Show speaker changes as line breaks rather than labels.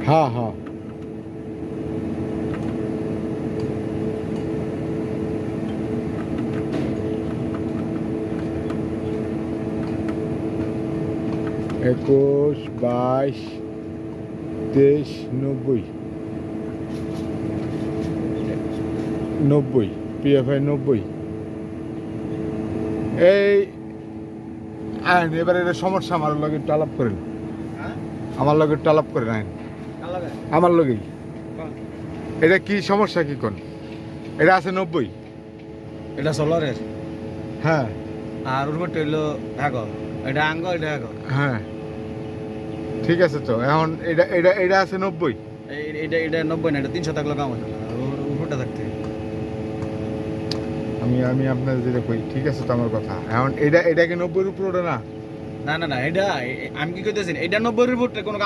হ্যাঁ হ্যাঁ একুশ 22 23 90 90 পিএফআই 90 এই আইন এবার এটা সমস্যা আমার লগে একটু আলাপ করেন আমার লগে একটু আলাপ করেন আইন আমার লগেই এটা কি সমস্যা কি কোন এটা আছে 90
এটা সোলারের
হ্যাঁ
আর ওর মধ্যে হইলো এগো এটা আঙ্গ এটা এগো
হ্যাঁ ঠিক আছে তো এখন এটা এটা এটা আছে 90
এটা এটা 90 না এটা 300 থাকলে কাম হয় না ওর উপরটা থাকতে
আমি আমি আপনার যেটা কই ঠিক আছে তো আমার কথা এখন এটা এটা কি 90 এর উপর ওঠে না
না না না এটা আমি কি কইতেছি এটা 90 এর উপরে কোনো কাম